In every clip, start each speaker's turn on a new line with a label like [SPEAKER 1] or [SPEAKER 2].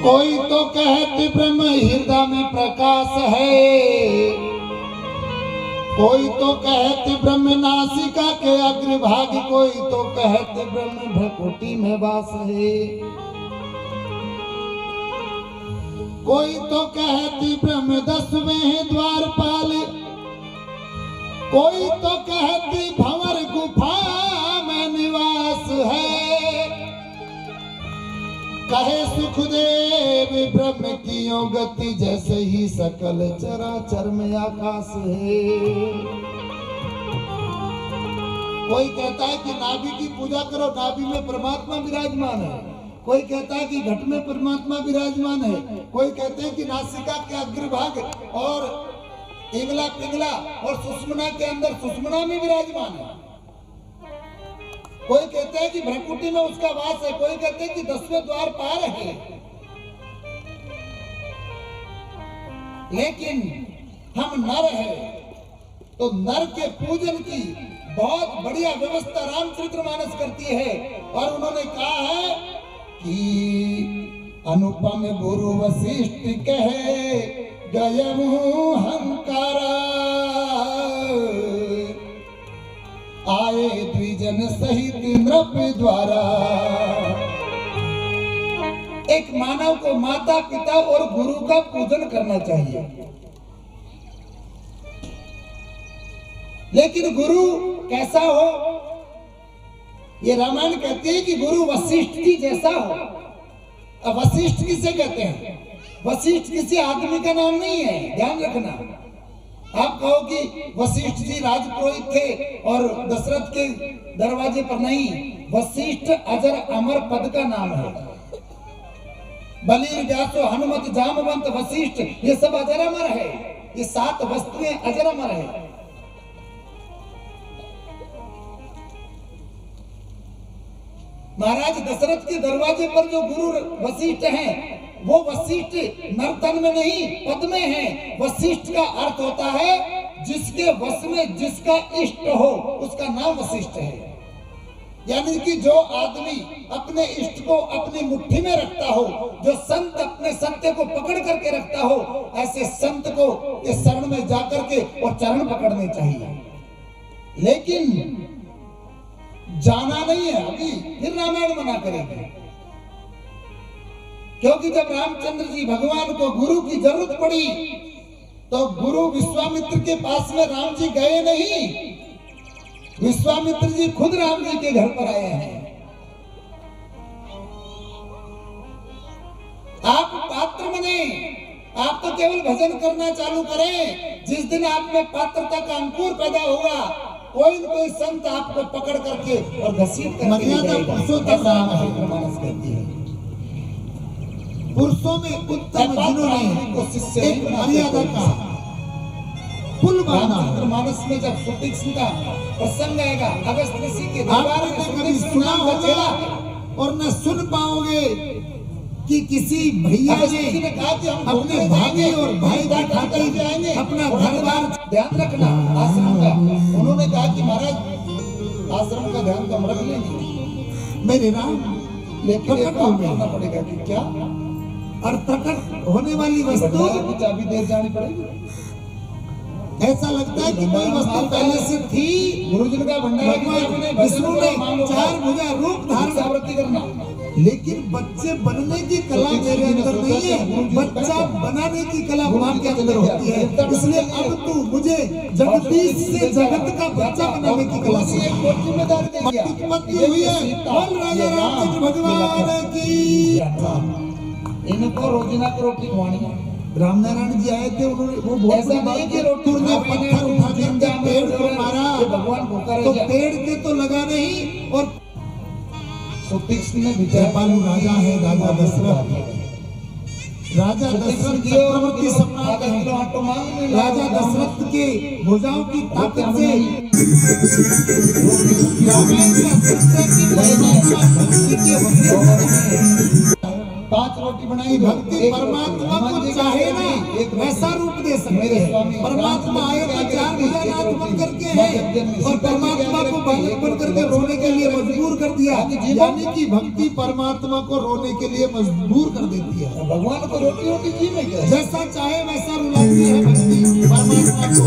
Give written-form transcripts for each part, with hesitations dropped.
[SPEAKER 1] कोई तो कहते ब्रह्म हृदय में प्रकाश है, कोई तो कहते ब्रह्म नासिका के अग्रभाग, कोई तो कहते ब्रह्म भ्रकुटी में वास है, कोई तो कहते ब्रह्म 10वें द्वारपाल, कोई तो कहते भंवर गुफा में निवास है। कहे सुखदेव ब्रह्म की यो गति, जैसे ही सकल चराचर में आकाश है। कोई कहता है कि नाभि की पूजा करो, नाभि में परमात्मा विराजमान है। कोई कहता है कि घट में परमात्मा विराजमान है। कोई कहते हैं कि नासिका के अग्रभाग और इंगला पिंगला और सुषुम्ना के अंदर सुषुम्ना में विराजमान है। कोई कहते हैं कि भ्रकुटी में उसका वास है। कोई कहते हैं कि 10वें द्वार पार है। लेकिन हम नर हैं, तो नर के पूजन की बहुत बढ़िया व्यवस्था रामचरितमानस करती है। और उन्होंने कहा है कि अनुपम गुरु वशिष्ठ कहे गयमु हंकारा, आए द्विजन सहित नृप द्वारा। एक मानव को माता पिता और गुरु का पूजन करना चाहिए, लेकिन गुरु कैसा हो? ये रामायण कहती है कि गुरु वशिष्ठ जी जैसा हो। अब वशिष्ठ किसे कहते हैं? वशिष्ठ किसी आदमी का नाम नहीं है, ध्यान रखना। आप कहो कि वशिष्ठ जी राजपुरोहित थे और दशरथ के दरवाजे पर, नहीं। वशिष्ठ अजर अमर पद का नाम है। बलिर व्यासो हनुमत जामवंत वशिष्ठ, ये सब अजर अमर है। ये 7 वस्तुएं अजर अमर है। महाराज दशरथ के दरवाजे पर जो गुरु वशिष्ठ हैं, वो वशिष्ठ नर्तन में नहीं, पद में है। वशिष्ठ का अर्थ होता है जिसके वश में जिसका इष्ट हो, उसका नाम वशिष्ठ है। यानी कि जो आदमी अपने इष्ट को अपनी मुट्ठी में रखता हो, जो संत अपने सत्य को पकड़ करके रखता हो, ऐसे संत को इस शरण में जाकर के और चरण पकड़ने चाहिए। लेकिन जाना नहीं है, अभी फिर रामायण मना करेंगे। क्योंकि जब रामचंद्र जी भगवान को गुरु की जरूरत पड़ी, तो गुरु विश्वामित्र के पास में राम जी गए नहीं। विश्वामित्र जी खुद राम जी के घर पर आए हैं। आप पात्र बने, आप तो केवल भजन करना चालू करें। जिस दिन आप में पात्रता का अंकुर पैदा होगा, कोई न कोई संत आपको पकड़ करके और घसीट कर मर्यादा पुरुषोत्तम रामायण कहती है। पुरुषों में उत्तम जिन्होंने एक मर्यादा का पुल बांधा। मानस में जब सुतीक्ष्ण का प्रसंग आएगा, अगस्त ऋषि के दरबार में कभी सुना होगा और न सुन पाओगे कि किसी भैया ने कहा कि हम अपने भाई और भाई का खाते जाएंगे अपना घर बार। ध्यान रखना आश्रम का। उन्होंने कहा कि महाराज आश्रम का ध्यान तो हम रख लेंगे, मेरे राम, लेकिन करना पड़ेगा कि क्या, और प्रकट होने वाली वस्तु की चाबी दे जानी पड़ेगी। ऐसा लगता है कि कोई वस्तु पहले से थी। गुरुजन का भंडार विष्णु ने 4 भुजा रूप धारण आवृत्ति करना, लेकिन बच्चे बनने की कला मेरे अंदर नहीं है, बच्चा बनाने की कला मां के अंदर होती है। इसलिए अब तू मुझे जगदीश से जगत का बच्चा बनाने की कला से उत्पत्ति हुई है। बोल राजा रामचंद्र भगवान की। इनको रोजना की रोटी खवानी है। रामनारायण जी आए थे, उन्होंने वो बहुत नहीं कि रोटी ने पत्थर उठा के पेड़ को मारा, भगवान भूखा रह गया। तो पेड़ के तो लगा नहीं। और सुतीक्ष्ण ने विजयपालु राजा है, राजा दशरथ। राजा दशरथ चक्रवर्ती सम्राट है। राजा दशरथ के भुजाओं की ताकत से 5 रोटी बनाई। भक्ति परमात्मा को चाहे ना एक वैसा रूप दे सकते हैं। परमात्मा आए तो 4 भुजानाथ बन करके है, और परमात्मा को बालक बन करके रोने के लिए मजबूर कर दिया। दिया, यानी कि भक्ति परमात्मा को रोने के लिए मजबूर कर देती है।
[SPEAKER 2] भगवान को रोटी रोटी जी में क्या
[SPEAKER 1] जैसा चाहे वैसा रुलाती है भक्ति परमात्मा को।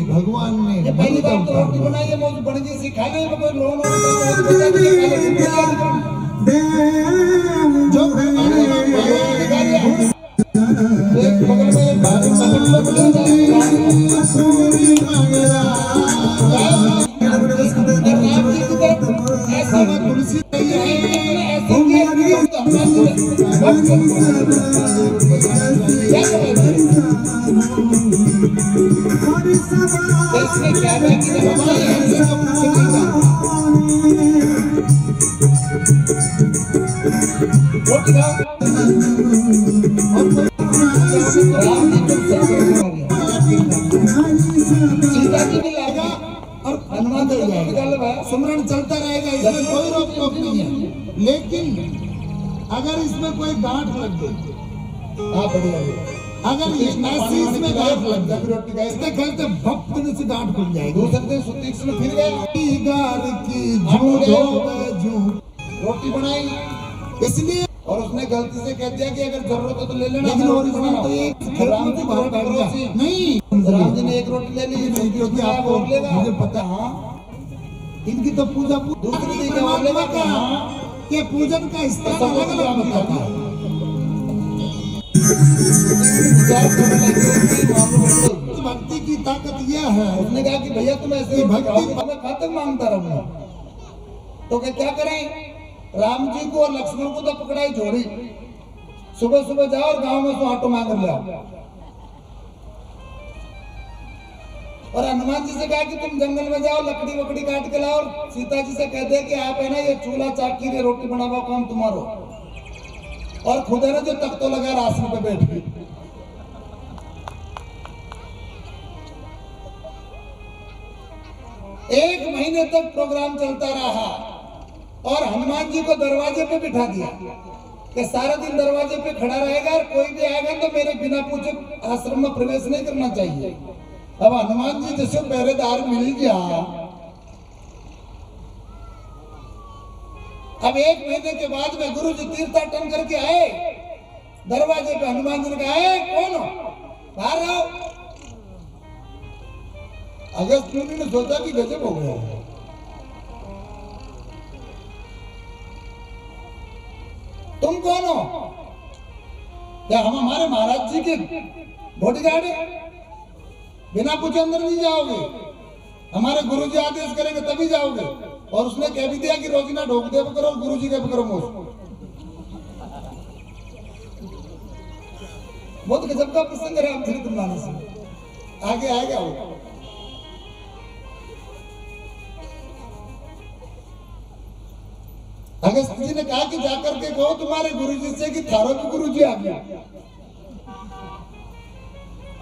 [SPEAKER 1] भगवान ने
[SPEAKER 2] पहली बार तो रोटी बनाई है मौज बन गई सिखा नहीं कोई लोन और
[SPEAKER 1] जो
[SPEAKER 2] एक बगल में
[SPEAKER 1] तुलसी
[SPEAKER 2] रोटी खाओ सीता जी भी लाएगा और हनुमान जी का
[SPEAKER 1] सुमरन चलता रहेगा, इसमें कोई रोक टोक नहीं है। लेकिन अगर इसमें कोई गांठ लग गई, अगर इसमें गांठ लग जाए इसके गलते भक्त से गांठ खुल जाएगी।
[SPEAKER 2] दूसरे दिन सुतीक्ष्ण फिर गए रोटी बनाई
[SPEAKER 1] इसलिए
[SPEAKER 2] और उसने गलती से कह दिया कि अगर जरूरत हो तो ले लेना।
[SPEAKER 1] लेकिन ओरिजिनल तो एक
[SPEAKER 2] राम जी बाहर बैठ गया
[SPEAKER 1] नहीं,
[SPEAKER 2] राम जी ने एक रोटी ले ली
[SPEAKER 1] क्योंकि आपको मुझे पता है इनकी तो पूजा
[SPEAKER 2] दूसरे दिन जवाब लेगा
[SPEAKER 1] का कि पूजन का स्थान अलग अलग होता है। भक्ति की ताकत यह है,
[SPEAKER 2] उसने कहा कि भैया तुम ऐसे भक्ति मैं कहाँ तक मांगता रहूंगा। तो क्या करें, राम जी को और लक्ष्मण को तो पकड़ाई जोड़ी, सुबह सुबह जाओ और गांव में तो ऑटो मांग ले आओ। और हनुमान जी से कहा कि तुम जंगल में जाओ लकड़ी वकड़ी काट के लाओ और सीता जी से कह दे कि आप है ना ये चूल्हा चाकी रे रोटी बनावा काम तुम्हारो, और खुद है ना जो तख्तो लगा आसन पे बैठ गई। एक महीने तक प्रोग्राम चलता रहा और हनुमान जी को दरवाजे पे बिठा दिया कि सारा दिन दरवाजे पे खड़ा रहेगा और कोई भी आएगा तो मेरे बिना पूछे आश्रम में प्रवेश नहीं करना चाहिए। अब हनुमान जी जैसे पहरेदार मिल गया, अब एक महीने के बाद में गुरु जी तीर्थाटन करके आए, दरवाजे पे हनुमान जी ने कहा कौन हो, बाहर आओ। अगस्त मुनि ने सोचा कि गजब हो गया, तुम कौन हो? क्या हम हमारे महाराज जी के बॉडीगार्ड हैं? बिना पूछे अंदर नहीं जाओगे, हमारे गुरु जी आदेश करेंगे तभी जाओगे। और उसने कह भी दिया कि रोजीना ढोक दे करो, गुरु जी का करो मोश। बहुत गजब का प्रसंग है रामचरितमानस में, आगे आएगा वो। अगस्त जी ने कहा कि जाकर के कहो तुम्हारे गुरुजी से कि थारो भी गुरुजी आ गया।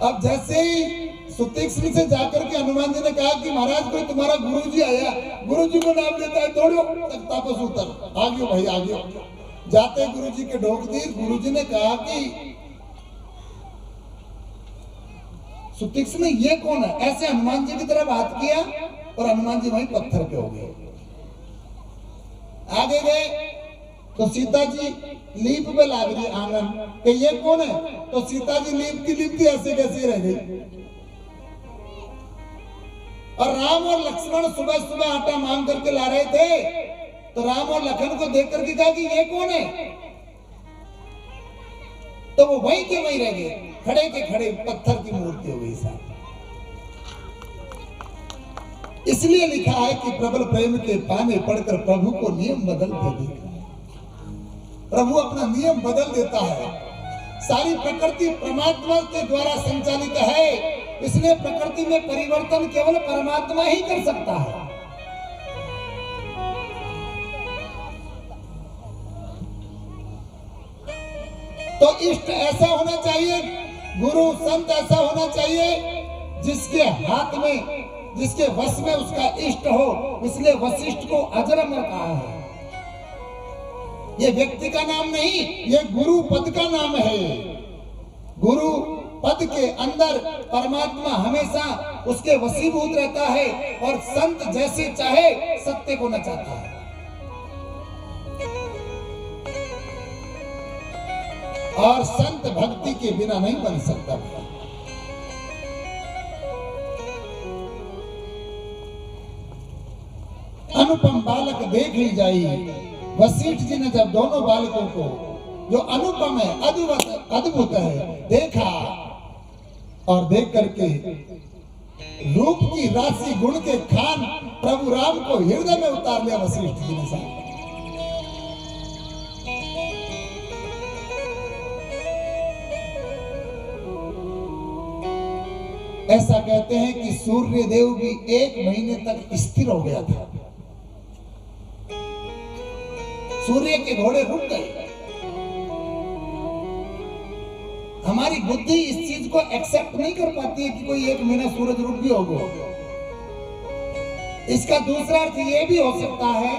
[SPEAKER 2] अब जैसे ही सुतीक्ष्ण से जाकर के हनुमान जी ने कहा कि महाराज कोई तुम्हारा गुरुजी आया, गुरुजी को नाम लेता है, दौड़ो तख्ता पर उतर, आ गयो भाई आ गयो। जाते गुरुजी के ढोक दी। गुरुजी ने कहा कि सुतीक्ष्ण ये कौन है? ऐसे हनुमान जी की तरफ हाथ किया और हनुमान जी वहीं पत्थर पे हो गए। आगे गए तो सीता जी लीप पे लाग रही आंगन कि ये कौन है? तो सीता जी लीप की ऐसे कैसे रह गई। और राम और लक्ष्मण सुबह सुबह आटा मांग करके ला रहे थे, तो राम और लखन को देख करके कहा कि ये कौन है? तो वो वहीं के वहीं रह गए, खड़े के खड़े पत्थर की मूर्ति हो गई साहब। इसलिए लिखा है कि प्रबल प्रेम के पाने पड़कर प्रभु को नियम बदलते देखा। प्रभु अपना नियम बदल देता है। सारी प्रकृति परमात्मा के द्वारा संचालित है, इसलिए प्रकृति में परिवर्तन केवल परमात्मा ही कर सकता है। तो इष्ट ऐसा होना चाहिए, गुरु संत ऐसा होना चाहिए जिसके हाथ में, जिसके वश में उसका इष्ट हो। इसलिए वशिष्ठ को अजर अमर कहा है। ये व्यक्ति का नाम नहीं, ये गुरु पद का नाम है। गुरु पद के अंदर परमात्मा हमेशा उसके वशीभूत रहता है और संत जैसे चाहे सत्य को नचाता है। और संत भक्ति के बिना नहीं बन सकता। अनुपम बालक देख ली जाई। वशिष्ठ जी ने जब दोनों बालकों को जो अनुपम है, अद्भुत है, देखा और देख करके रूप की राशि गुण के खान प्रभु राम को हृदय में उतार लिया वशिष्ठ जी ने साहब। ऐसा कहते हैं कि सूर्य देव भी 1 महीने तक स्थिर हो गया था। सूर्य के घोड़े रुक गए। हमारी बुद्धि इस चीज को एक्सेप्ट नहीं कर पाती है कि कोई 1 महीना सूरज रुक भी होगा। इसका दूसरा अर्थ ये भी हो सकता है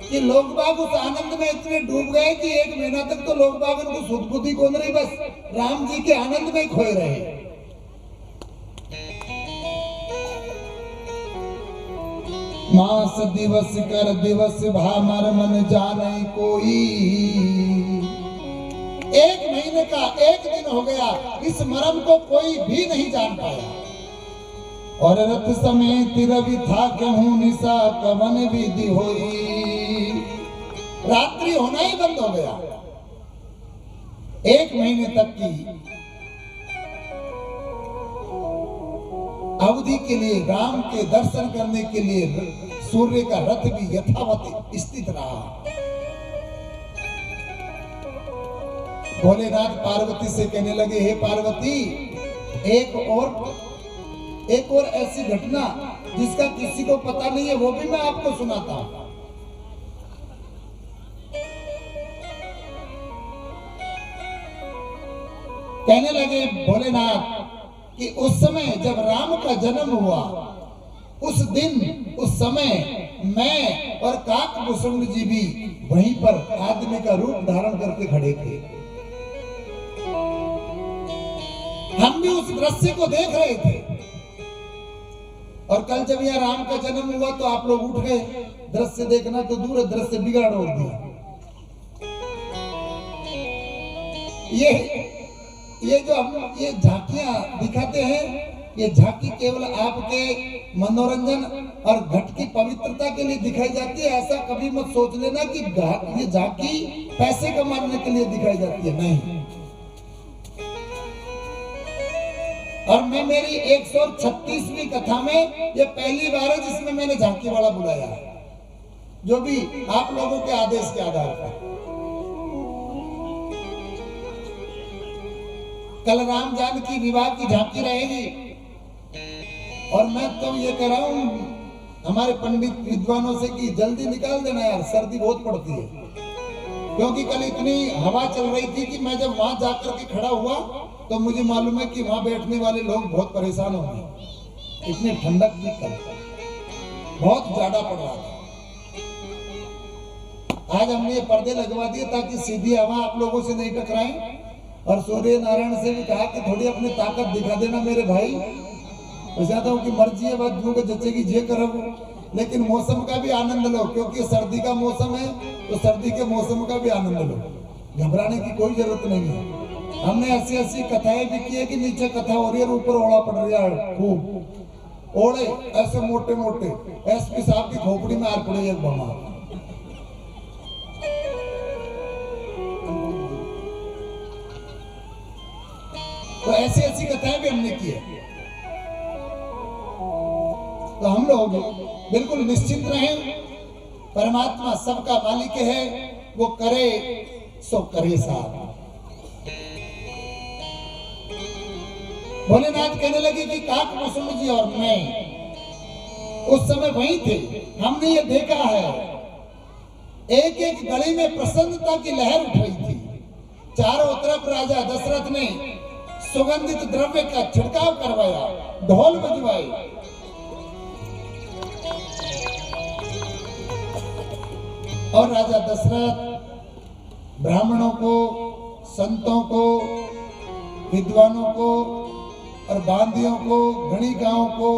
[SPEAKER 2] कि लोग बाग उस आनंद में इतने डूब गए कि 1 महीना तक तो लोग बाग उनको सुध बुद्धि को नहीं, बस राम जी के आनंद में खोए रहे। मास दिवस कर दिवस भामर मन जाने कोई। 1 महीने का 1 दिन हो गया, इस मर्म को कोई भी नहीं जान पाया। और रथ समेत रवि था कहूं निशा कवन विधि होई। रात्रि होना ही बंद हो गया। 1 महीने तक की अवधि के लिए राम के दर्शन करने के लिए सूर्य का रथ भी यथावत स्थित रहा। भोलेनाथ पार्वती से कहने लगे, हे पार्वती, एक और ऐसी घटना जिसका किसी को पता नहीं है वो भी मैं आपको सुनाता हूं। कहने लगे भोलेनाथ कि उस समय जब राम का जन्म हुआ, उस दिन उस समय मैं और काकभूषण जी भी वहीं पर आदमी का रूप धारण करके खड़े थे। हम भी उस दृश्य को देख रहे थे। और कल जब यहाँ राम का जन्म हुआ तो आप लोग उठ गए। दृश्य देखना तो दूर है, दृश्य बिगाड़ हो दिया। ये जो हम ये झांकियां दिखाते हैं, ये झांकी केवल आपके मनोरंजन और घट की पवित्रता के लिए दिखाई जाती है। ऐसा कभी मत सोच लेना कि ये झांकी पैसे कमाने के लिए दिखाई जाती है, नहीं। और मैं मेरी 136वीं कथा में ये पहली बार है जिसमें मैंने झांकी वाला बुलाया है, जो भी आप लोगों के आदेश के आधार पर। कल राम जानकी विवाह की झांकी रहेगी। और मैं तो ये कह रहा हूं हमारे पंडित विद्वानों से कि जल्दी निकाल देना यार, सर्दी बहुत पड़ती है। क्योंकि कल इतनी हवा चल रही थी कि मैं जब वहां जाकर के खड़ा हुआ तो मुझे मालूम है कि वहां बैठने वाले लोग बहुत परेशान होंगे। इतनी ठंडक थी कल, बहुत ज्यादा पड़ रहा था। आज हमने ये पर्दे लगवा दिए ताकि सीधी हवा आप लोगों से नहीं टकराए। और सूर्य नारायण से भी कहा कि थोड़ी अपनी ताकत दिखा देना मेरे भाई। मैं चाहता हूँ कि मर्जी है, बात जो जचेगी जे करो, लेकिन मौसम का भी आनंद लो, क्योंकि सर्दी का मौसम है तो सर्दी के मौसम का भी आनंद लो। घबराने की कोई जरूरत नहीं है। हमने ऐसी ऐसी कथाएं भी की है कि नीचे कथा हो रही है, ऊपर ओढ़ा पड़ रहा है खूब। ओढ़े ऐसे मोटे मोटे, एसपी साहब की खोपड़ी में आर पड़े एक बमा। तो ऐसी ऐसी कथाएं भी हमने की है। तो हम लोग बिल्कुल निश्चिंत रहें। परमात्मा सबका मालिक है, वो करे सो करे साहब। भोलेनाथ कहने लगे कि काकभूषण जी और मैं उस समय वहीं थे। हमने ये देखा है, एक एक गली में प्रसन्नता की लहर उठ रही थी। चारों तरफ राजा दशरथ ने सुगंधित द्रव्य का छिड़काव करवाया, ढोल बजवाए। और राजा दशरथ ब्राह्मणों को, संतों को, विद्वानों को और बांदियों को, गणिकाओं को,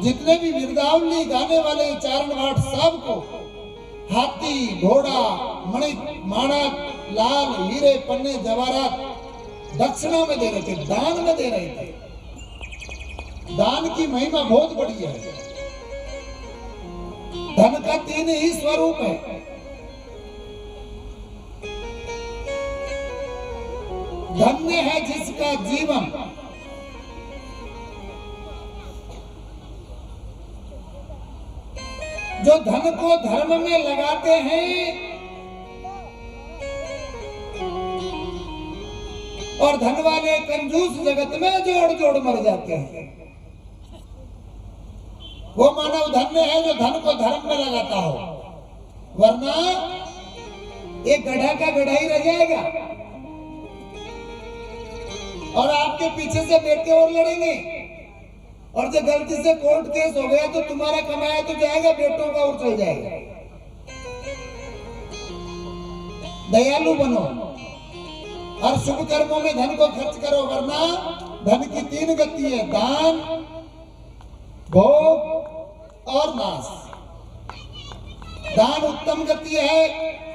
[SPEAKER 2] जितने भी विरदावली गाने वाले चारण वाट सबको हाथी, घोड़ा, मणिक, माणक, लाल, हीरे, पन्ने, जवाहरात दक्षिणा में दे रहे थे, दान में दे रहे थे। दान की महिमा बहुत बड़ी है। धन का 3 ही स्वरूप है। धन्य है जिसका जीवन जो धन को धर्म में लगाते हैं और धन वाले कंजूस जगत में जोड़ जोड़ मर जाते हैं। वो मानव धन्य है जो धन को धर्म में लगाता हो, वरना एक गधा का गधा ही रह जाएगा और आपके पीछे से बेटे और लड़ेंगे और जब गलती से कोर्ट केस हो गया तो तुम्हारा कमाया तो जाएगा, बेटों का और चल जाएगा। दयालु बनो और शुभ कर्मों में धन को खर्च करो, वरना धन की 3 गति है, दान, भोग और नाश। दान उत्तम गति है,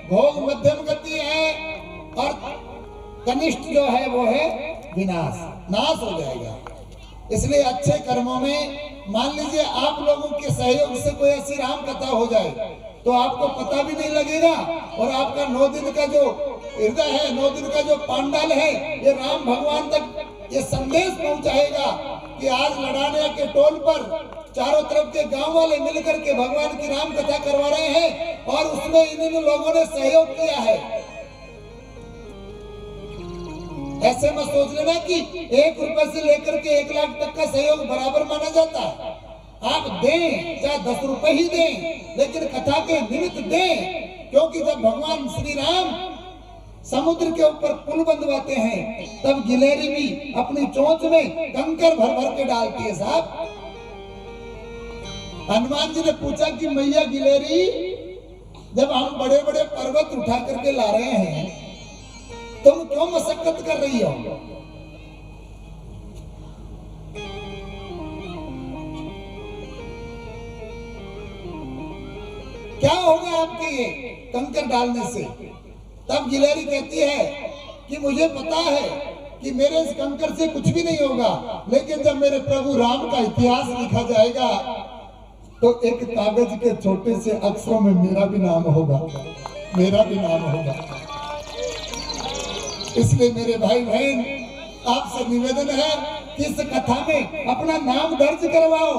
[SPEAKER 2] भोग मध्यम गति है और कनिष्ठ जो है वो है विनाश, नाश हो जाएगा। इसलिए अच्छे कर्मों में मान लीजिए आप लोगों के सहयोग से कोई ऐसी राम कथा हो जाए तो आपको पता भी नहीं लगेगा और आपका 9 दिन का जो हृदय है, 9 दिन का जो पांडाल है, ये राम भगवान तक ये संदेश पहुंचाएगा कि आज लड़ाने के टोल पर चारों तरफ के गांव वाले मिलकर के भगवान की राम कथा करवा रहे हैं और उसमें इन लोगों ने सहयोग किया है। ऐसे मत सोच लेना कि 1 रुपए से लेकर के 1 लाख तक का सहयोग बराबर माना जाता है। आप दें, चाहे 10 रुपए ही दें, लेकिन कथा के निमित्त दें, क्योंकि जब भगवान श्री राम समुद्र के ऊपर पुल बंधवाते हैं तब गिलेरी भी अपनी चोंच में कंकर भर भर के डालती है। साहब, हनुमान जी ने पूछा कि मैया गिलेरी, जब हम बड़े बड़े पर्वत उठा करके ला रहे हैं तुम क्यों मशक्कत कर रही हो? क्या होगा आपके ये कंकर डालने से? तब गिलेरी कहती है कि मुझे पता है कि मेरे इस कंकर से कुछ भी नहीं होगा, लेकिन जब मेरे प्रभु राम का इतिहास लिखा जाएगा तो एक कागज के छोटे से अक्षरों में मेरा भी नाम होगा, मेरा भी नाम होगा। इसलिए मेरे भाई बहन, आपसे निवेदन है कि इस कथा में अपना नाम दर्ज करवाओ।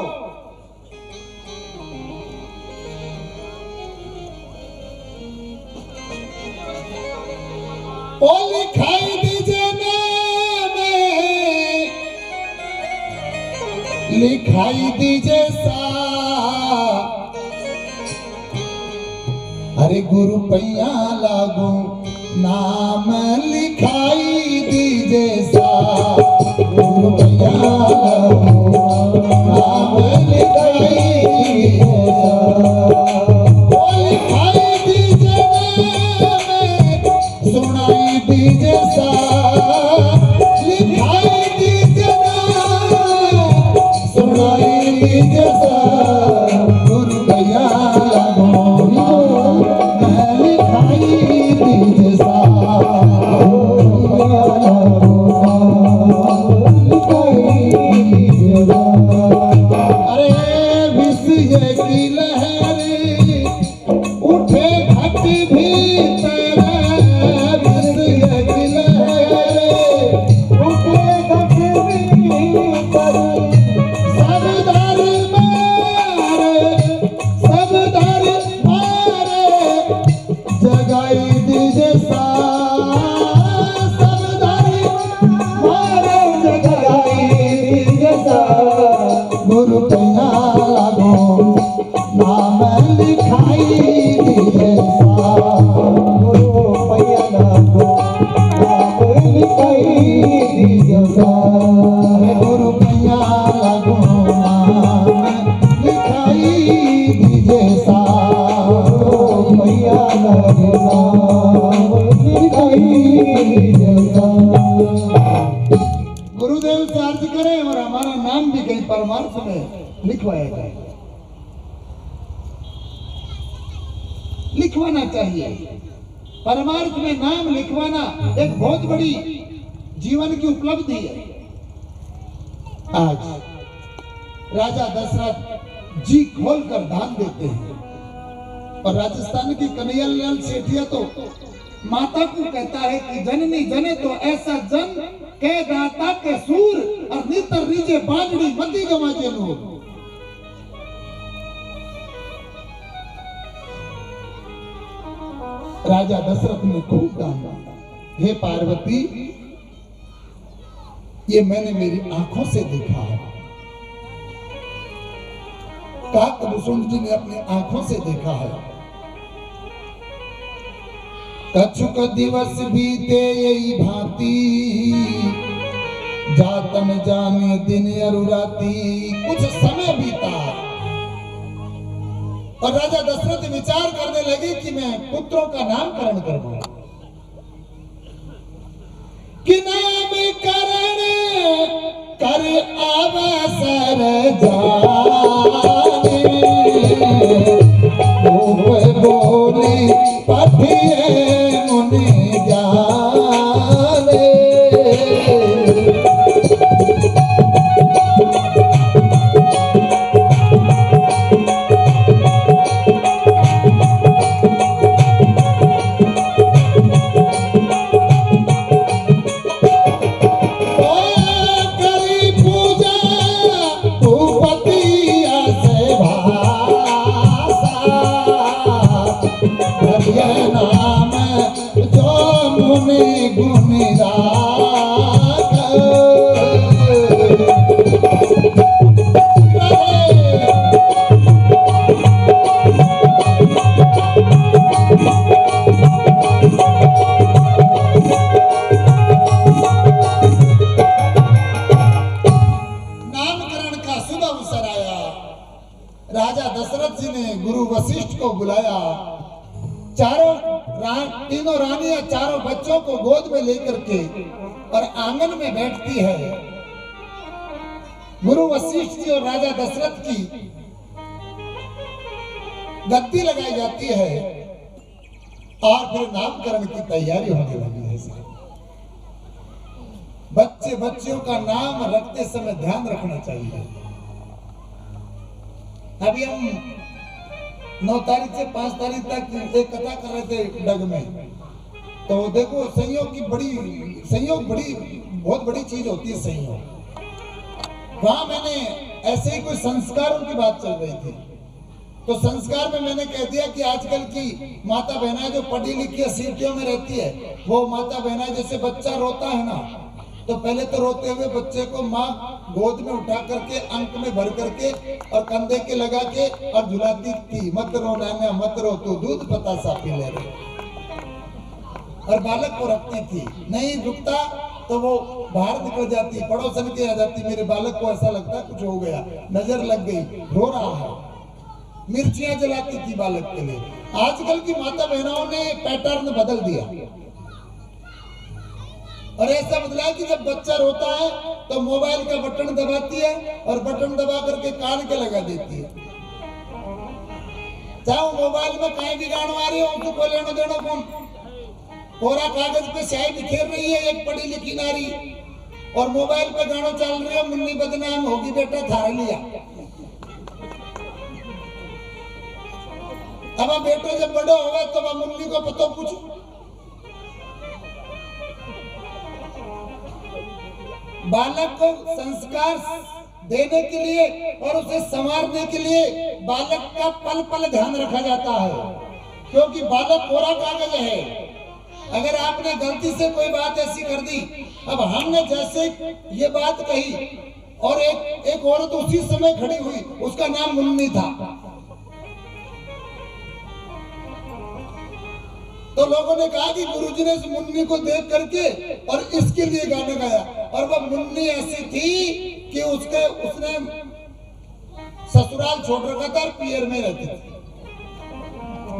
[SPEAKER 2] ओ लिखाई दीजिए नाम, लिखाई दीजिए सा, अरे गुरु पैया लागू नाम लिखाई दीजे सा, गुरु पैया नाम लिखाई दीजे सा, ओ लिखाई दीजे नाम, सुनाई दीजे सा, लिखाई दीजे नाम, सुनाई दीजे सा, गुरु पैया गुरु पैया लागो नाम लिखाई दीजे सा, गुरु पैया लागो नाम लिखाई दीजे सा, गुरु पैया लागो नाम लिखाई दीजे सा, गुरु पैया लागो। परमार्थ में लिखवाया जाए, लिखवाना चाहिए। परमार्थ में नाम लिखवाना एक बहुत बड़ी जीवन की उपलब्धि है। आज राजा दशरथ जी खोलकर दान देते हैं, और राजस्थान की कन्हैयालाल सेठिया तो माता को कहता है कि जननी जने तो ऐसा जन के दाता के सूर और नितर रीजे बाजड़ी मती गवाजे नूर। राजा दशरथ ने खूब दान दिया। हे पार्वती, ये मैंने मेरी आंखों से देखा है। काकभूषण जी ने अपनी आंखों से देखा है। कछुक दिवस बीते यही भांति, जातन जाने दिन अरुराती। कुछ समय बीता और राजा दशरथ विचार करने लगे कि मैं पुत्रों का नामकरण करूं। कि नामकरण कर अवसर जाने, बोली पठिए मुनि जाने। राजा दशरथ जी ने गुरु वशिष्ठ को बुलाया। तीनों रानियां चारों बच्चों को गोद में लेकर के और आंगन में बैठती है। गुरु वशिष्ठ जी और राजा दशरथ की गद्दी लगाई जाती है और फिर नामकरण की तैयारी होने लगी है। बच्चे बच्चियों का नाम रखते समय ध्यान रखना चाहिए। अभी हम 9 तारीख से 5 तारीख तक एक कथा कर रहे थे डग में, तो देखो संयोग बहुत बड़ी चीज होती है संयोग। वहां मैंने ऐसे ही कोई संस्कारों की बात चल रही थी, तो संस्कार में मैंने कह दिया कि आजकल की माता बहना जो पढ़ी लिखी सीटियों में रहती है, वो माता बहना जैसे बच्चा रोता है ना, तो पहले तो रोते हुए बच्चे को माँ गोद में उठा करके अंक में भर करके और कंधे के लगा के और झुलाती थी, मत रो नैना मत रो, तू दूध पता सा पी ले रहे। और बालक को रखती थी, नहीं रुकता तो वो बाहर निकल जाती, पड़ोसन के आ जाती। मेरे बालक को ऐसा लगता कुछ हो गया, नजर लग गई, रो रहा है, मिर्चियां जलाती थी बालक के लिए। आजकल की माता बहनों ने पैटर्न बदल दिया और ऐसा बदला कि जब बच्चा रोता है तो मोबाइल का बटन दबाती है और बटन दबा करके कान के लगा देती है। चाहे मोबाइल में कहीं भी गाना आ रही हो, उनको लेना देना कौन। कोरा कागज पे स्याही बिखेर रही है एक पढ़ी लिखी नारी, और मोबाइल पे गाना चल रही है, मुन्नी बदनाम होगी बेटा थारा लिया। अब बेटो जब बड़े हो गए तो मुन्नी को पतो पूछो। बालक को संस्कार देने के लिए और उसे संवारने के लिए बालक का पल पल ध्यान रखा जाता है, क्योंकि बालक कोरा कागज है। अगर आपने गलती से कोई बात ऐसी कर दी, अब हमने जैसे ये बात कही और एक औरत उसी समय खड़ी हुई, उसका नाम मुन्नी था, तो लोगों ने कहा कि गुरुजी ने इस मुन्नी को देख करके और इसके लिए गाना गाया। और वह मुन्नी ऐसी थी कि उसने ससुराल छोड़ रखा था और पियर में रहती थी।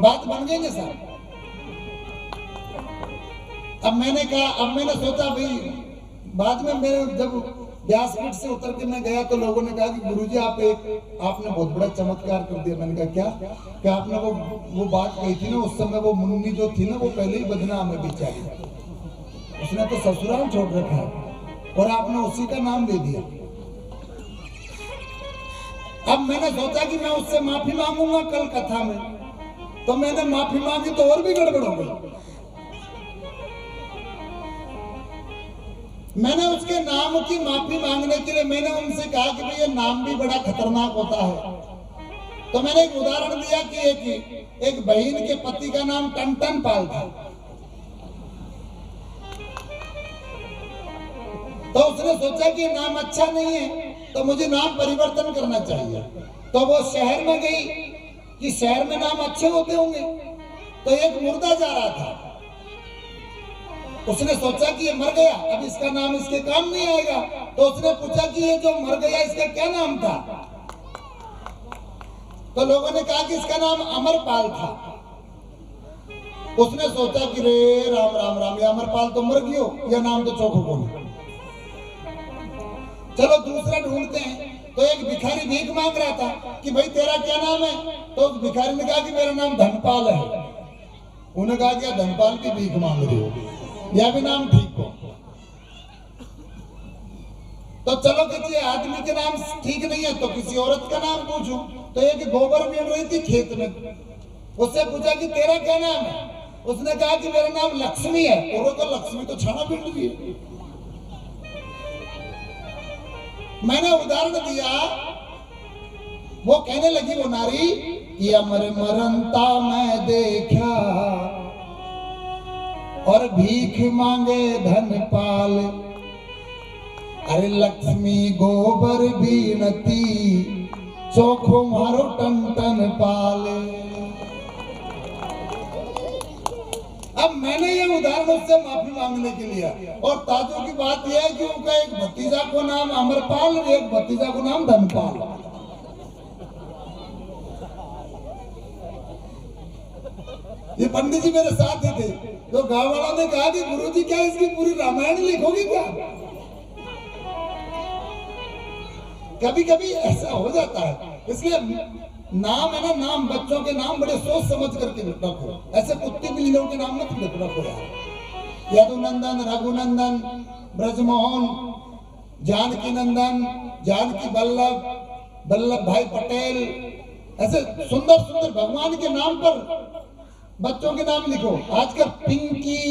[SPEAKER 2] बात बन गई ना साहब। अब मैंने सोचा भाई बाद में मेरे जब व्यासपीठ से उतर के मैं गया तो लोगों ने कहा कि गुरुजी आपने बहुत बड़ा चमत्कार कर दिया। मैंने कहा क्या आपने वो बात कही थी ना, उस समय वो मुन्नी जो थी ना वो पहले ही बदनाम है बेचारी, उसने तो ससुराल छोड़ रखा है और आपने उसी का नाम ले दिया। अब मैंने सोचा कि मैं उससे माफी मांगूंगा कल कथा में, तो मैंने माफी मांगी तो और भी गड़बड़ हो गई। मैंने उसके नाम की माफी मांगने के लिए मैंने उनसे कहा कि भाई ये नाम भी बड़ा खतरनाक होता है। तो मैंने एक उदाहरण दिया कि एक बहन के पति का नाम टन पाल था, तो उसने सोचा कि नाम अच्छा नहीं है तो मुझे नाम परिवर्तन करना चाहिए। तो वो शहर में गई कि शहर में नाम अच्छे होते होंगे, तो एक मुर्दा जा रहा था, उसने सोचा कि ये मर गया, अब इसका नाम इसके काम नहीं आएगा। तो उसने पूछा कि ये जो मर गया इसका क्या नाम था? तो लोगों ने कहा कि इसका नाम अमरपाल था। उसने सोचा कि रे राम राम राम, ये अमरपाल तो मर गयो, यह नाम तो चौको को नहीं, चलो दूसरा ढूंढते हैं। तो एक भिखारी भीख मांग रहा था कि भाई तेरा क्या नाम है? तो उस भिखारी ने कहा कि मेरा नाम धनपाल है। उन्होंने कहा कि धनपाल की भीख मांग रही हो, यह भी नाम ठीक हो। तो चलो किसी आदमी के नाम ठीक नहीं है तो किसी औरत का नाम पूछूं। तो एक गोबर बीन रही थी खेत में, उससे पूछा कि तेरा क्या नाम है? उसने कहा कि मेरा नाम लक्ष्मी है। और तो लक्ष्मी तो छाना बीन रही है। मैंने उदाहरण दिया, वो कहने लगी वो नारी कि अमर मरनता मैं देखा और भीख मांगे धनपाल, अरे लक्ष्मी गोबर बीनती चोखो मारो टन पाल। अब मैंने ये उदाहरण उससे माफी मांगने के लिए, और ताजो की बात यह है कि उनका एक भतीजा को नाम अमरपाल, एक भतीजा को नाम धनपाल। ये पंडित जी मेरे साथ ही थे, तो गांव वालों ने कहा कि गुरुजी क्या इसकी पूरी रामायण लिखोगे क्या? कभी कभी ऐसा हो जाता है, इसलिए नाम है ना, नाम बच्चों के नाम बड़े सोच समझ करके रखो। ऐसे कुत्ते बिल्लियों के नाम मत रखो यार। यदुनंदन, रघुनंदन, ब्रजमोहन, जानकी नंदन, जानकी वल्लभ, वल्लभ भाई पटेल, ऐसे सुंदर सुंदर भगवान के नाम पर बच्चों के नाम लिखो। आजकल पिंकी,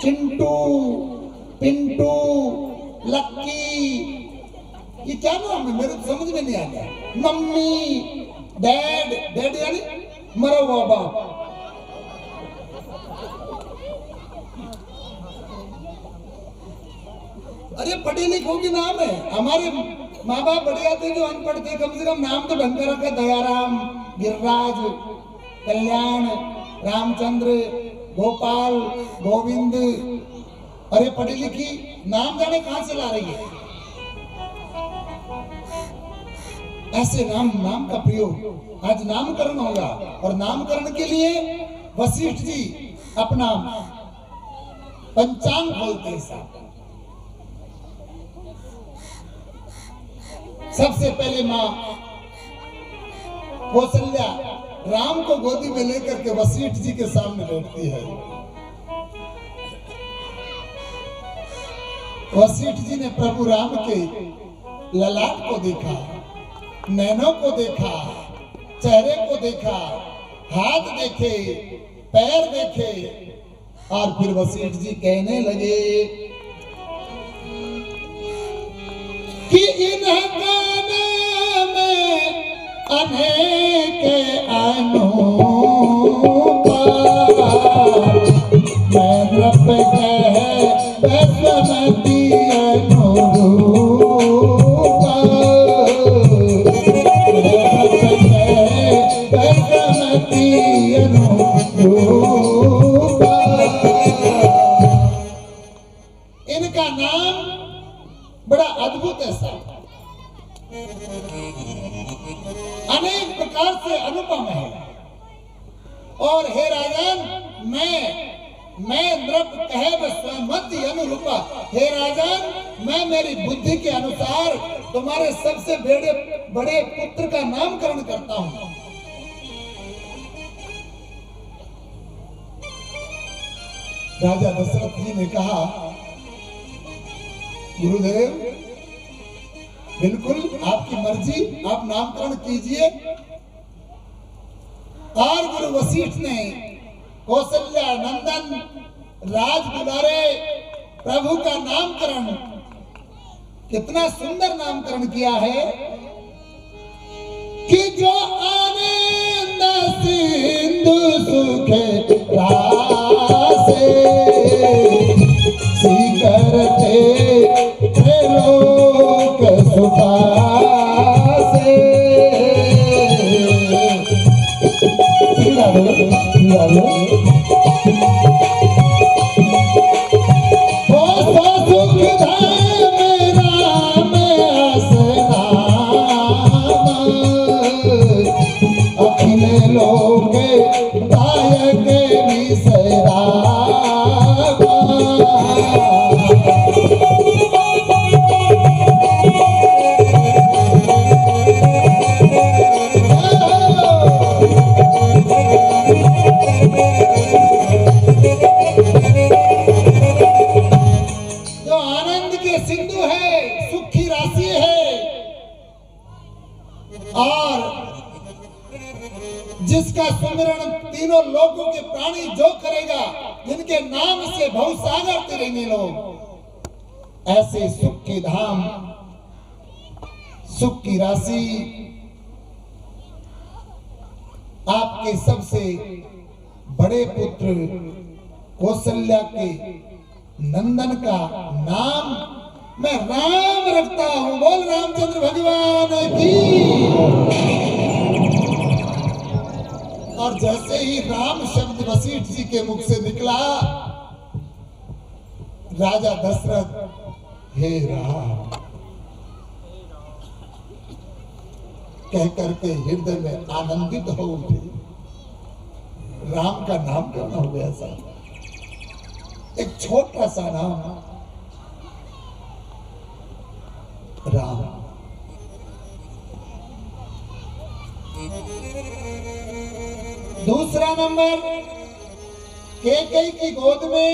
[SPEAKER 2] चिंटू, पिंटू, लक्की, ये क्या नाम है? मेरे तो समझ में नहीं आता। मम्मी, डैड, डैड यानी मरा हुआ बाप। अरे पढ़े लिखों के नाम है। हमारे माँ बाप बढ़िया थे जो अनपढ़ थे, कम से कम नाम तो ढंग का रखा। दयाराम, गिरिराज, कल्याण, रामचंद्र, गोपाल, गोविंद। अरे पढ़ी लिखी नाम जाने कहां से ला रही है। ऐसे नाम का प्रयोग। आज नामकरण होगा और नामकरण के लिए वशिष्ठ जी अपना पंचांग खोलते हैं साहब। सबसे पहले मां कौशल्या राम को गोदी में लेकर के वशिष्ठ जी के सामने बैठती है। वशिष्ठ जी ने प्रभु राम के ललाट को देखा, नैनों को देखा, चेहरे को देखा, हाथ देखे, पैर देखे, और फिर वशिष्ठ जी कहने लगे कि इनका नाम अनेक अनूपा, मैं रब कह बसमती अनुरूपा, इनका नाम बड़ा अद्भुत है साहब, अनेक प्रकार से अनुपम है। और हे राजन, मैं नृप कहे स्वमति अनुरूपा। हे राजन, मैं मेरी बुद्धि के अनुसार तुम्हारे सबसे बड़े बड़े पुत्र का नामकरण करता हूँ। राजा दशरथ जी ने कहा, गुरुदेव बिल्कुल आपकी मर्जी, आप नामकरण कीजिए। और गुरु वशिष्ठ ने कौशल्या नंदन राज दुलारे प्रभु का नामकरण, कितना सुंदर नामकरण किया है कि जो आनंद सिंधु सुखे रासे करते लोक सुखासे। जिसका सुमिरन तीनों लोगों के प्राणी जो करेगा, जिनके नाम से भवसागर तिरेंगे लोग, ऐसे सुख के धाम, सुख की राशि आपके सबसे बड़े पुत्र कौशल्या के नंदन का नाम मैं राम रखता हूं। बोल रामचंद्र भगवान की। और जैसे ही राम शब्द वशिष्ठ जी के मुख से निकला, राजा दशरथ हे राम कह करके हृदय में आनंदित हो उठे। राम का नाम करना हो गया सा, एक छोटा सा नाम राम। दूसरा नंबर, कैकेयी की गोद में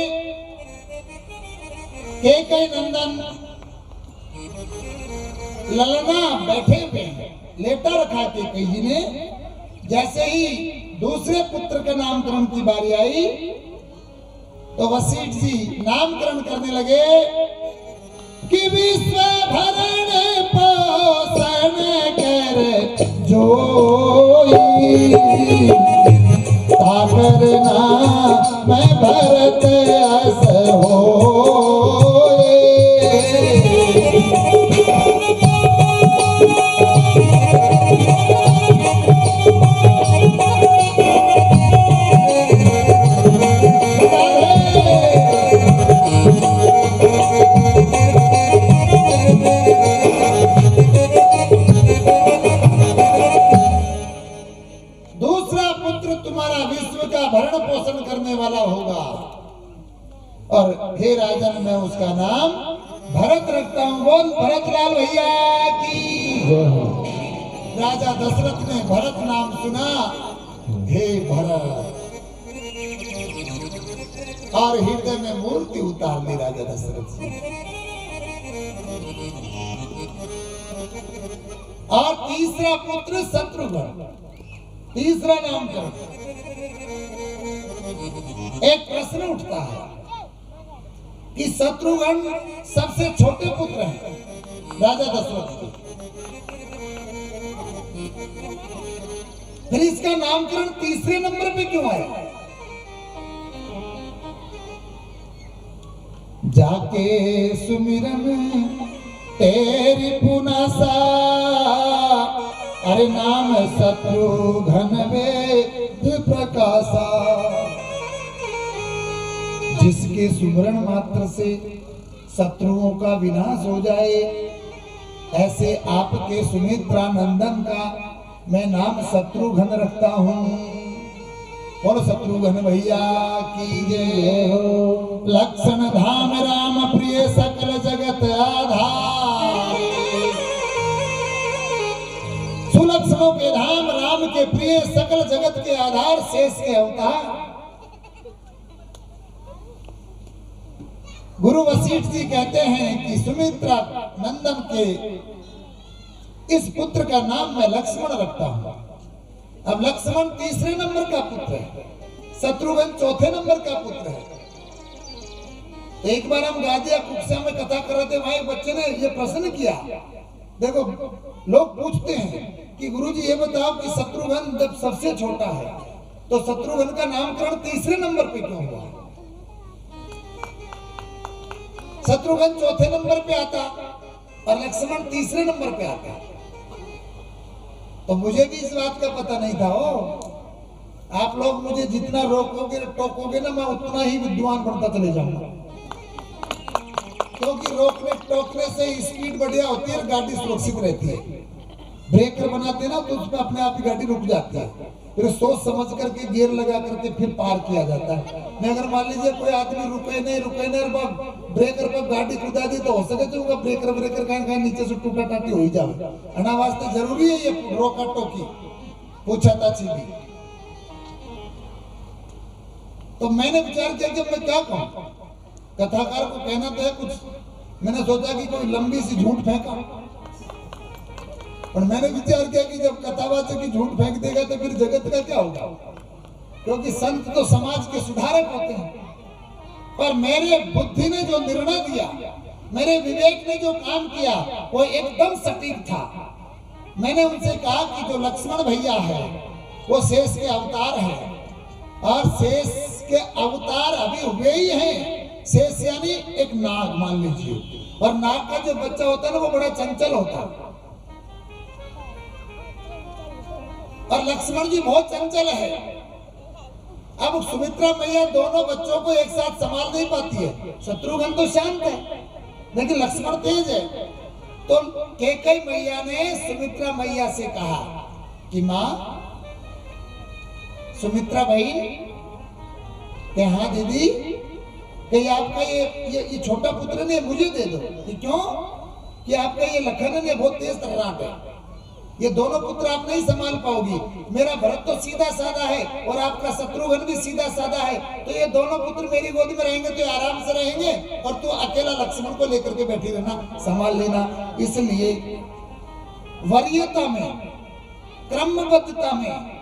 [SPEAKER 2] कैकेयी नंदन ललना बैठे हुए हैं, लेटा रखा कैकेयी जी ने। जैसे ही दूसरे पुत्र का नामकरण की बारी आई तो वशिष्ठ जी नामकरण करने लगे कि विश्व भरण पोषण कर जोई करना मैं भरत अस होए। दूसरा पुत्र तुम्हारा विश्व का भरण पोषण करने वाला होगा, और हे राजन मैं उसका नाम भरत रखता हूं। बोल भरतलाल भैया की। राजा दशरथ ने भरत नाम सुना, हे भरत, और हृदय में मूर्ति उतार ली राजा दशरथ जी। और तीसरा पुत्र शत्रुघ्न, तीसरा नामकरण। एक प्रश्न उठता है कि शत्रुघ्न सबसे छोटे पुत्र हैं राजा दशरथ के, फिर इसका नामकरण तीसरे नंबर पे क्यों आया? जाके सुमिरन तेरी पुनासा, अरे नाम शत्रुघ्न वेद प्रकाशा। जिसके सुमरण मात्र से शत्रुओं का विनाश हो जाए, ऐसे आपके सुमित्रा नंदन का मैं नाम शत्रुघ्न रखता हूं। बोलो शत्रुघ्न भैया की जय हो। लक्षण धाम राम प्रिय सकल जगत आधार, सुलक्षणों के धाम राम के प्रिय सकल जगत के आधार शेष के अवतार गुरु वशिष्ठ जी कहते हैं कि सुमित्रा नंदन के इस पुत्र का नाम मैं लक्ष्मण रखता हूं। अब लक्ष्मण तीसरे नंबर का पुत्र है, शत्रुघ्न चौथे नंबर का पुत्र है। तो एक बार हम गाजिया कुक्षा में कथा कर रहे थे, वहां एक बच्चे ने ये प्रश्न किया। देखो लोग पूछते हैं कि गुरुजी ये बताओ कि शत्रुघ्न जब सबसे छोटा है तो शत्रुघ्न का नामकरण तीसरे नंबर पे क्यों हुआ? शत्रुघ्न चौथे नंबर पे आता और लक्ष्मण तीसरे नंबर पे आता। तो मुझे भी इस बात का पता नहीं था। आप लोग मुझे जितना रोकोगे टोकोगे ना, मैं उतना ही विद्वान बनता चले जाऊंगा, क्योंकि रोकने टोकने से स्पीड बढ़िया होती है, गाड़ी सुरक्षित रहती है। ब्रेकर बनाते ना तो उसमें अपने आप ही गाड़ी रुक जाती है, फिर सोच समझ करके गियर लगा करके फिर पार किया जाता है। मैं अगर मान लीजिए कोई आदमी रुके नहीं ब्रेकर पर गाड़ी खुदा दी तो हो सके तो ब्रेकर कहीं नीचे से टूटा टाटी हो ही जाए। अनावास्ते जरूरी है ये रोका टोकी पूछा ताछी भी। तो मैंने विचार किया कि मैं क्या कहूं, कथाकार को कहना तो है कुछ। मैंने सोचा कि कोई लंबी सी झूठ फेंका, और मैंने विचार किया कि जब कथावाचक की झूठ फेंक देगा तो फिर जगत का क्या होगा, क्योंकि संत तो समाज के सुधारक होते हैं। पर मेरे बुद्धि ने जो निर्णय दिया, मेरे विवेक ने जो काम किया वो एकदम सटीक था। मैंने उनसे कहा कि जो लक्ष्मण भैया है वो शेष के अवतार है, और शेष के अवतार अभी हुए ही हैं। शेष यानी एक नाग मान लीजिए, और नाग का जो बच्चा होता है ना वो बड़ा चंचल होता है, और लक्ष्मण जी बहुत चंचल है। अब सुमित्रा मैया दोनों बच्चों को एक साथ संभाल नहीं पाती है। शत्रुघ्न तो शांत है लेकिन लक्ष्मण तेज है। तो कैकेयी मैया ने सुमित्रा मैया से कहा कि माँ, सुमित्रा बहन कि हाँ दीदी, कि आपका ये छोटा पुत्र ने मुझे दे दो। कि क्यों? कि आपका ये लखन ने बहुत तेज तर्राट है, ये दोनों पुत्र आप नहीं संभाल पाओगी। मेरा भरत तो सीधा साधा है और आपका शत्रुघ्न भी सीधा साधा है, तो ये दोनों पुत्र मेरी गोदी में रहेंगे तो आराम से रहेंगे, और तू अकेला लक्ष्मण को लेकर के बैठी रहना, संभाल लेना। इसलिए वरीयता में, क्रमबद्धता में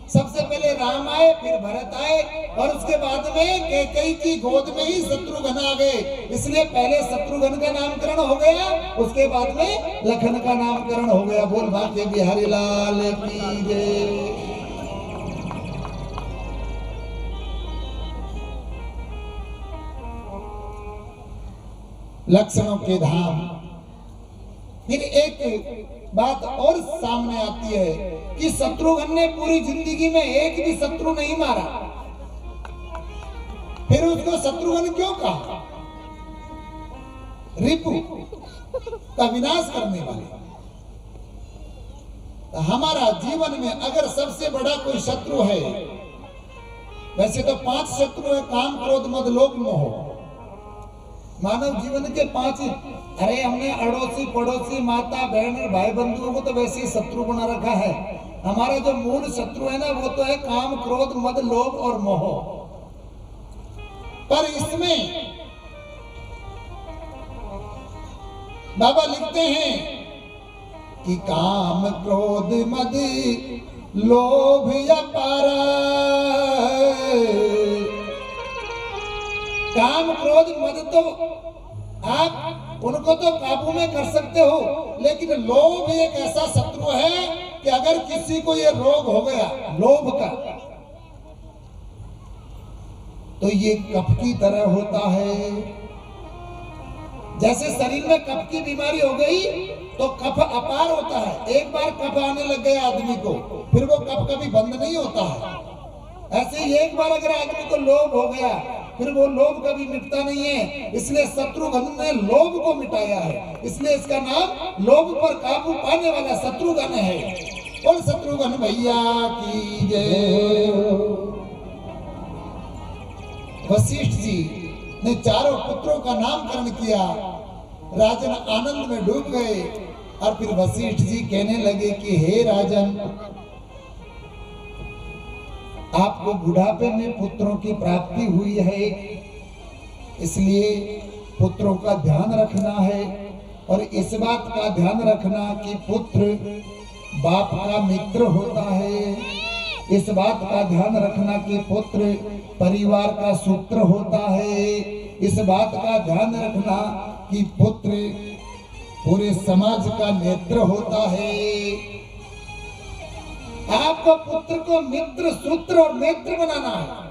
[SPEAKER 2] सबसे पहले राम आए, फिर भरत आए, और उसके बाद में कैकेयी की गोद में ही शत्रुघ्न आ गए। इसलिए पहले शत्रुघ्न का नामकरण हो गया, उसके बाद में लखन का नामकरण हो गया। बोल भाग्य बिहारी लाल की जय। लक्षणों के धाम। फिर एक बात और सामने आती है कि शत्रुघ्न ने पूरी जिंदगी में एक भी शत्रु नहीं मारा, फिर उसको शत्रुघ्न क्यों कहा? रिपु का विनाश करने वाले। हमारा जीवन में अगर सबसे बड़ा कोई शत्रु है, वैसे तो 5 शत्रु है, काम क्रोध मद लोभ मोह। मानव जीवन के 5। अरे हमने अड़ोसी पड़ोसी माता बहन भाई बंधुओं को तो वैसे ही शत्रु बना रखा है। हमारा जो मूल शत्रु है ना वो तो है काम क्रोध मद लोभ और मोह। पर इसमें बाबा लिखते हैं कि काम क्रोध मद लोभ अपार, काम क्रोध मद तो आप उनको तो काबू में कर सकते हो, लेकिन लोभ एक ऐसा शत्रु है कि अगर किसी को ये रोग हो गया लोभ का, तो ये कफ की तरह होता है। जैसे शरीर में कफ की बीमारी हो गई तो कफ अपार होता है। एक बार कफ आने लग गया आदमी को, फिर वो कफ कभी बंद नहीं होता है। ऐसे ही एक बार अगर आदमी को लोभ हो गया, फिर वो लोभ कभी मिटता नहीं है। इसलिए शत्रुघ्न ने लोभ को मिटाया है, इसलिए इसका नाम लोभ पर काबू पाने वाला शत्रुघ्न है। और शत्रुघ्न भैया की जय। वशिष्ठ जी ने चारों पुत्रों का नामकरण किया। राजन आनंद में डूब गए और फिर वशिष्ठ जी कहने लगे कि हे राजन, आपको बुढ़ापे में पुत्रों की प्राप्ति हुई है, इसलिए पुत्रों का ध्यान रखना है और इस बात का ध्यान रखना कि पुत्र बाप का मित्र होता है। इस बात का ध्यान रखना कि पुत्र परिवार का सूत्र होता है। इस बात का ध्यान रखना कि पुत्र पूरे समाज का नेत्र होता है। आपको पुत्र को मित्र, सूत्र और नेत्र बनाना है।